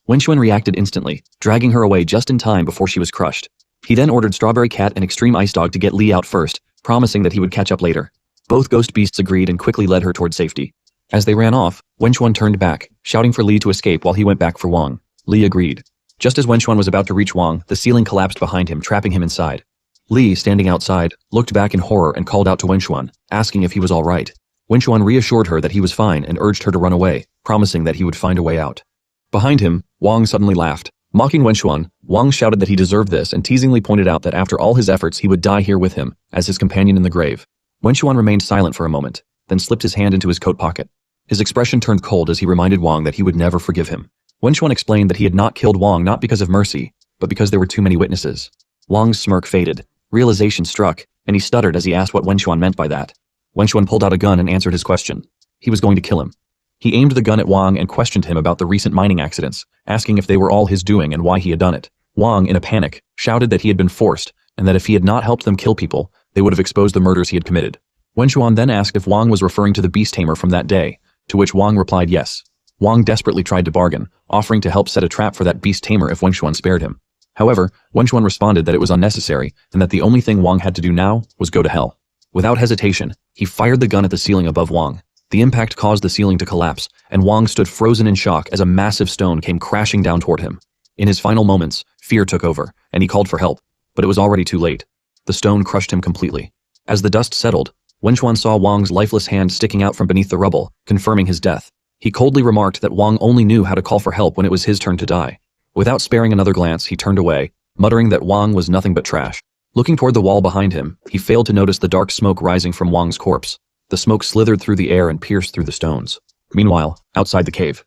Wenxuan reacted instantly, dragging her away just in time before she was crushed. He then ordered Strawberry Cat and Extreme Ice Dog to get Li out first, promising that he would catch up later. Both ghost beasts agreed and quickly led her toward safety. As they ran off, Wenxuan turned back, shouting for Li to escape while he went back for Wang. Li agreed. Just as Wenxuan was about to reach Wang, the ceiling collapsed behind him, trapping him inside. Li, standing outside, looked back in horror and called out to Wenxuan, asking if he was all right. Wenxuan reassured her that he was fine and urged her to run away, promising that he would find a way out. Behind him, Wang suddenly laughed. Mocking Wenxuan, Wang shouted that he deserved this and teasingly pointed out that after all his efforts he would die here with him, as his companion in the grave. Wenxuan remained silent for a moment, then slipped his hand into his coat pocket. His expression turned cold as he reminded Wang that he would never forgive him. Wenxuan explained that he had not killed Wang not because of mercy, but because there were too many witnesses. Wang's smirk faded. Realization struck, and he stuttered as he asked what Wenxuan meant by that. Wenxuan pulled out a gun and answered his question. He was going to kill him. He aimed the gun at Wang and questioned him about the recent mining accidents, asking if they were all his doing and why he had done it. Wang, in a panic, shouted that he had been forced, and that if he had not helped them kill people, they would have exposed the murders he had committed. Wenxuan then asked if Wang was referring to the beast tamer from that day, to which Wang replied yes. Wang desperately tried to bargain, offering to help set a trap for that beast tamer if Wenxuan spared him. However, Wenxuan responded that it was unnecessary, and that the only thing Wang had to do now was go to hell. Without hesitation, he fired the gun at the ceiling above Wang. The impact caused the ceiling to collapse, and Wang stood frozen in shock as a massive stone came crashing down toward him. In his final moments, fear took over, and he called for help, but it was already too late. The stone crushed him completely. As the dust settled, Wenxuan saw Wang's lifeless hand sticking out from beneath the rubble, confirming his death. He coldly remarked that Wang only knew how to call for help when it was his turn to die. Without sparing another glance, he turned away, muttering that Wang was nothing but trash. Looking toward the wall behind him, he failed to notice the dark smoke rising from Wang's corpse. The smoke slithered through the air and pierced through the stones. Meanwhile, outside the cave,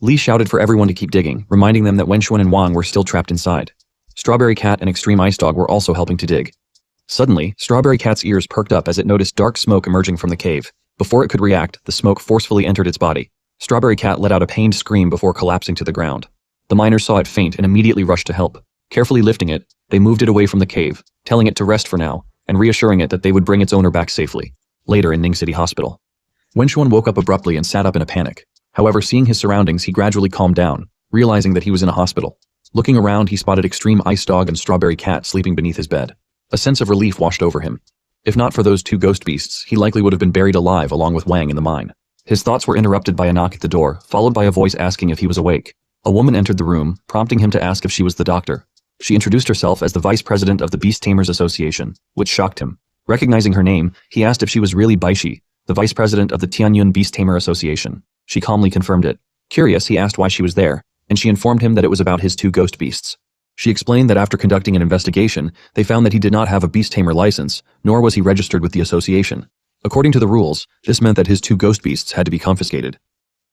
Li shouted for everyone to keep digging, reminding them that Wenxuan and Wang were still trapped inside. Strawberry Cat and Extreme Ice Dog were also helping to dig. Suddenly, Strawberry Cat's ears perked up as it noticed dark smoke emerging from the cave. Before it could react, the smoke forcefully entered its body. Strawberry Cat let out a pained scream before collapsing to the ground. The miners saw it faint and immediately rushed to help. Carefully lifting it, they moved it away from the cave, telling it to rest for now, and reassuring it that they would bring its owner back safely. Later in Ning City Hospital, Wenxuan woke up abruptly and sat up in a panic. However, seeing his surroundings, he gradually calmed down, realizing that he was in a hospital. Looking around, he spotted Extreme Ice Dog and Strawberry Cat sleeping beneath his bed. A sense of relief washed over him. If not for those two ghost beasts, he likely would have been buried alive along with Wang in the mine. His thoughts were interrupted by a knock at the door, followed by a voice asking if he was awake. A woman entered the room, prompting him to ask if she was the doctor. She introduced herself as the vice president of the Beast Tamers Association, which shocked him. Recognizing her name, he asked if she was really Baishi, the vice president of the Tianyun Beast Tamer Association. She calmly confirmed it. Curious, he asked why she was there, and she informed him that it was about his two ghost beasts. She explained that after conducting an investigation, they found that he did not have a beast tamer license, nor was he registered with the association. According to the rules, this meant that his two ghost beasts had to be confiscated.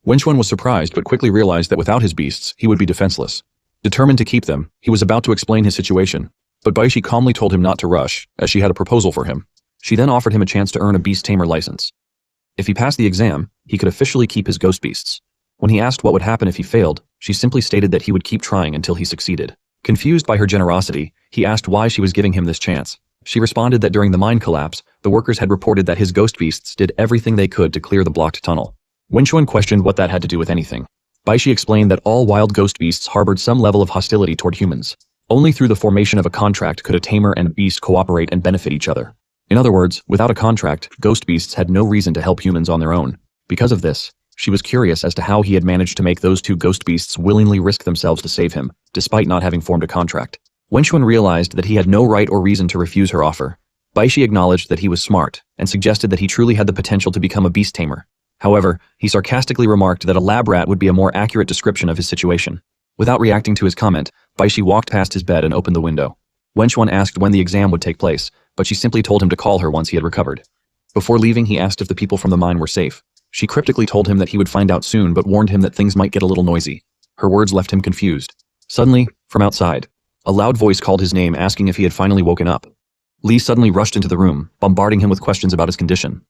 Wenxuan was surprised but quickly realized that without his beasts, he would be defenseless. Determined to keep them, he was about to explain his situation, but Baishi calmly told him not to rush, as she had a proposal for him. She then offered him a chance to earn a beast tamer license. If he passed the exam, he could officially keep his ghost beasts. When he asked what would happen if he failed, she simply stated that he would keep trying until he succeeded. Confused by her generosity, he asked why she was giving him this chance. She responded that during the mine collapse, the workers had reported that his ghost beasts did everything they could to clear the blocked tunnel. Wenxuan questioned what that had to do with anything. Baishi explained that all wild ghost beasts harbored some level of hostility toward humans. Only through the formation of a contract could a tamer and a beast cooperate and benefit each other. In other words, without a contract, ghost beasts had no reason to help humans on their own. Because of this, She was curious as to how he had managed to make those two ghost beasts willingly risk themselves to save him, despite not having formed a contract. Wenxuan realized that he had no right or reason to refuse her offer. Baishi acknowledged that he was smart, and suggested that he truly had the potential to become a beast tamer. However, he sarcastically remarked that a lab rat would be a more accurate description of his situation. Without reacting to his comment, Baishi walked past his bed and opened the window. Wenxuan asked when the exam would take place, but she simply told him to call her once he had recovered. Before leaving, he asked if the people from the mine were safe. She cryptically told him that he would find out soon, but warned him that things might get a little noisy. Her words left him confused. Suddenly, from outside, a loud voice called his name, asking if he had finally woken up. Li suddenly rushed into the room, bombarding him with questions about his condition.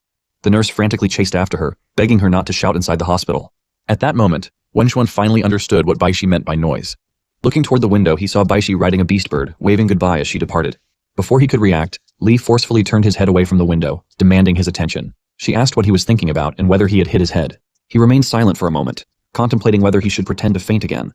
The nurse frantically chased after her, begging her not to shout inside the hospital. At that moment, Wenxuan finally understood what Baishi meant by noise. Looking toward the window, he saw Baishi riding a beast bird, waving goodbye as she departed. Before he could react, Li forcefully turned his head away from the window, demanding his attention. She asked what he was thinking about and whether he had hit his head. He remained silent for a moment, contemplating whether he should pretend to faint again.